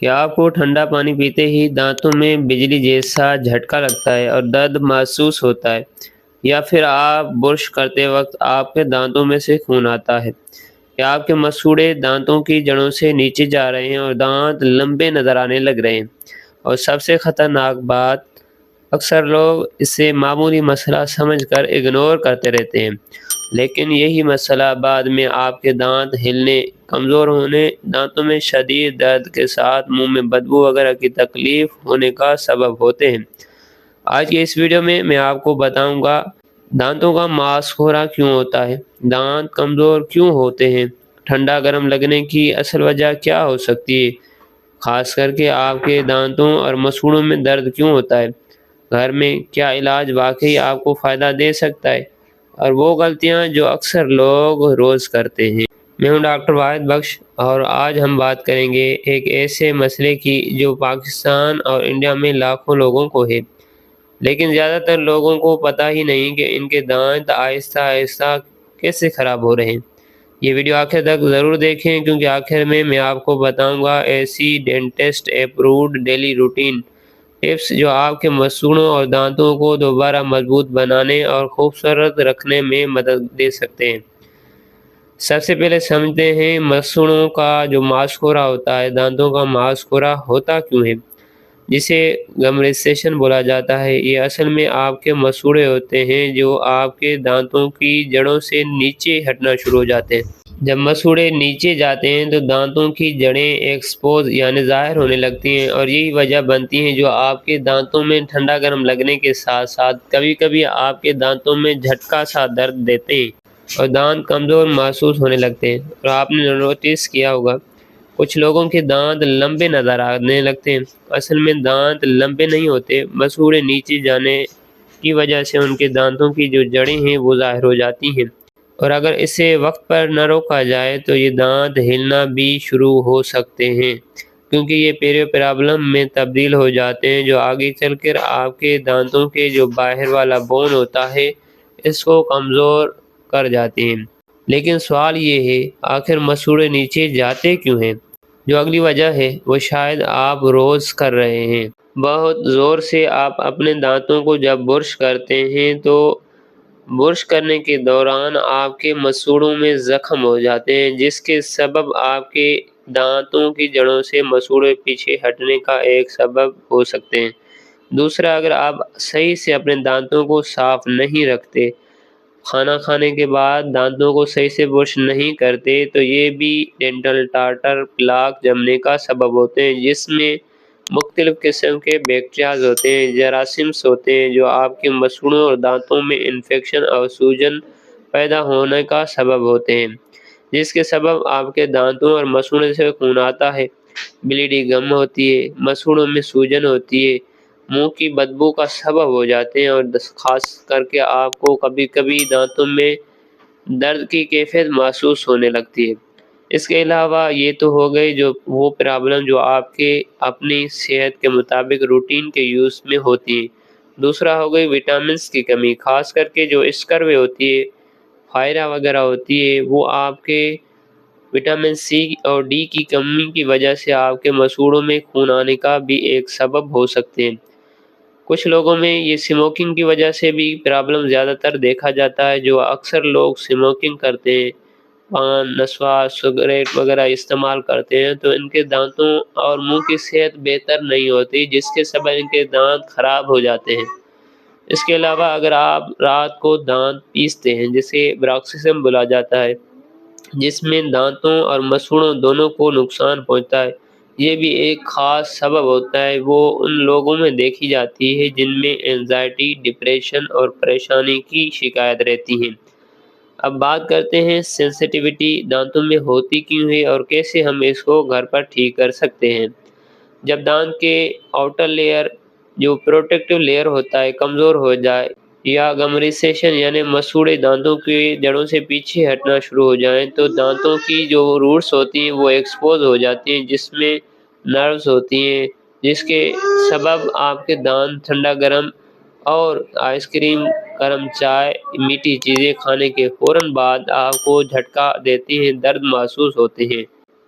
क्या आपको ठंडा पानी पीते ही दांतों में बिजली जैसा झटका लगता है और दर्द महसूस होता है, या फिर आप ब्रश करते वक्त आपके दांतों में से खून आता है? क्या आपके मसूड़े दांतों की जड़ों से नीचे जा रहे हैं और दांत लंबे नजर आने लग रहे हैं? और सबसे खतरनाक बात, अक्सर लोग इसे मामूली मसला समझकर इग्नोर करते रहते हैं, लेकिन यही मसला बाद में आपके दांत हिलने, कमज़ोर होने, दांतों में शदीद दर्द के साथ मुंह में बदबू वगैरह की तकलीफ होने का सबब होते हैं। आज की इस वीडियो में मैं आपको बताऊंगा दांतों का मांसखोरा क्यों होता है, दांत कमज़ोर क्यों होते हैं, ठंडा गर्म लगने की असल वजह क्या हो सकती है, खास करके आपके दांतों और मसूड़ों में दर्द क्यों होता है, घर में क्या इलाज वाकई आपको फ़ायदा दे सकता है, और वो गलतियां जो अक्सर लोग रोज़ करते हैं। मैं हूं डॉक्टर वाहिद बख्श, और आज हम बात करेंगे एक ऐसे मसले की जो पाकिस्तान और इंडिया में लाखों लोगों को है, लेकिन ज़्यादातर लोगों को पता ही नहीं कि इनके दांत आहिस्ता आहिस्ता कैसे ख़राब हो रहे हैं। ये वीडियो आखिर तक ज़रूर देखें, क्योंकि आखिर में मैं आपको बताऊंगा ऐसी dentist approved daily routine tips जो आपके मसूड़ों और दांतों को दोबारा मजबूत बनाने और खूबसूरत रखने में मदद दे सकते हैं। सबसे पहले समझते हैं मसूड़ों का जो मांसखोरा होता है, दांतों का मांसखोरा होता क्यों है, जिसे गम रिसेशन बोला जाता है। ये असल में आपके मसूड़े होते हैं जो आपके दांतों की जड़ों से नीचे हटना शुरू हो जाते हैं। जब मसूड़े नीचे जाते हैं तो दांतों की जड़ें एक्सपोज यानी ज़ाहिर होने लगती हैं, और यही वजह बनती है जो आपके दांतों में ठंडा गर्म लगने के साथ साथ कभी कभी आपके दांतों में झटका सा दर्द देते हैं और दांत कमज़ोर महसूस होने लगते हैं। और आपने नोटिस किया होगा, कुछ लोगों के दांत लंबे नज़र आने लगते हैं। असल में दांत लंबे नहीं होते, मसूड़े नीचे जाने की वजह से उनके दांतों की जो जड़ें हैं वो ज़ाहिर हो जाती हैं, और अगर इसे वक्त पर न रोका जाए तो ये दांत हिलना भी शुरू हो सकते हैं, क्योंकि ये पेरियो प्रॉब्लम में तब्दील हो जाते हैं जो आगे चलकर आपके दांतों के जो बाहर वाला बोन होता है इसको कमज़ोर कर जाते हैं। लेकिन सवाल ये है, आखिर मसूड़े नीचे जाते क्यों हैं? जो अगली वजह है वो शायद आप रोज़ कर रहे हैं। बहुत ज़ोर से आप अपने दांतों को जब ब्रश करते हैं तो ब्रश करने के दौरान आपके मसूड़ों में ज़ख्म हो जाते हैं, जिसके सबब आपके दांतों की जड़ों से मसूड़े पीछे हटने का एक सबब हो सकते हैं। दूसरा, अगर आप सही से अपने दांतों को साफ नहीं रखते, खाना खाने के बाद दांतों को सही से ब्रश नहीं करते, तो ये भी डेंटल टार्टर प्लाक जमने का सबब होते हैं, जिसमें मुख्तलिफ किस्म के बैक्टीरियाज होते हैं, जरासीम्स होते हैं जो आपके मसूड़ों और दांतों में इन्फेक्शन और सूजन पैदा होने का सबब होते हैं, जिसके सबब आपके दांतों और मसूड़ों से खून आता है, ब्लीडिंग गम होती है, मसूड़ों में सूजन होती है, मुंह की बदबू का सबब हो जाते हैं, और खास करके आपको कभी कभी दांतों में दर्द की कैफियत महसूस होने लगती है। इसके अलावा ये तो हो गई जो वो प्रॉब्लम जो आपके अपनी सेहत के मुताबिक रूटीन के यूज़ में होती है। दूसरा हो गई विटामिन्स की कमी, खास करके जो स्कर्वी होती है, फायरा वगैरह होती है, वो आपके विटामिन सी और डी की कमी की वजह से आपके मसूड़ों में खून आने का भी एक सबब हो सकते हैं। कुछ लोगों में ये स्मोकिंग की वजह से भी प्रॉब्लम ज़्यादातर देखा जाता है। जो अक्सर लोग स्मोकिंग करते हैं, पान, नशा, सिगरेट वगैरह इस्तेमाल करते हैं, तो इनके दांतों और मुंह की सेहत बेहतर नहीं होती, जिसके सबब इनके दांत खराब हो जाते हैं। इसके अलावा अगर आप रात को दांत पीसते हैं, जिसे ब्रॉक्सिज्म बोला जाता है, जिसमें दांतों और मसूड़ों दोनों को नुकसान पहुंचता है, ये भी एक खास सबब होता है। वो उन लोगों में देखी जाती है जिनमें एंजाइटी, डिप्रेशन और परेशानी की शिकायत रहती है। अब बात करते हैं सेंसिटिविटी दांतों में होती क्यों है और कैसे हम इसको घर पर ठीक कर सकते हैं। जब दांत के आउटर लेयर, जो प्रोटेक्टिव लेयर होता है, कमज़ोर हो जाए, या गम रिसेशन यानी मसूड़े दांतों की जड़ों से पीछे हटना शुरू हो जाएं, तो दांतों की जो रूट्स होती हैं वो एक्सपोज हो जाती हैं, जिसमें नर्व्स होती हैं, जिसके सबब आपके दांत ठंडा गर्म और आइसक्रीम, गर्म चाय, मीठी चीज़ें खाने के फ़ौरन बाद आपको झटका देती हैं, दर्द महसूस होते हैं।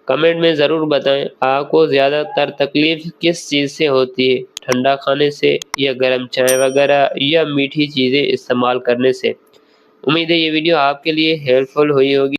کمنٹ میں ضرور بتائیں آپ کو زیادہ تر تکلیف کس چیز سے ہوتی ہے، ٹھنڈا کھانے سے یا گرم چائے وغیرہ یا میٹھی چیزیں استعمال کرنے سے۔ امید ہے یہ ویڈیو آپ کے لیے ہیلپ فل ہوئی ہوگی۔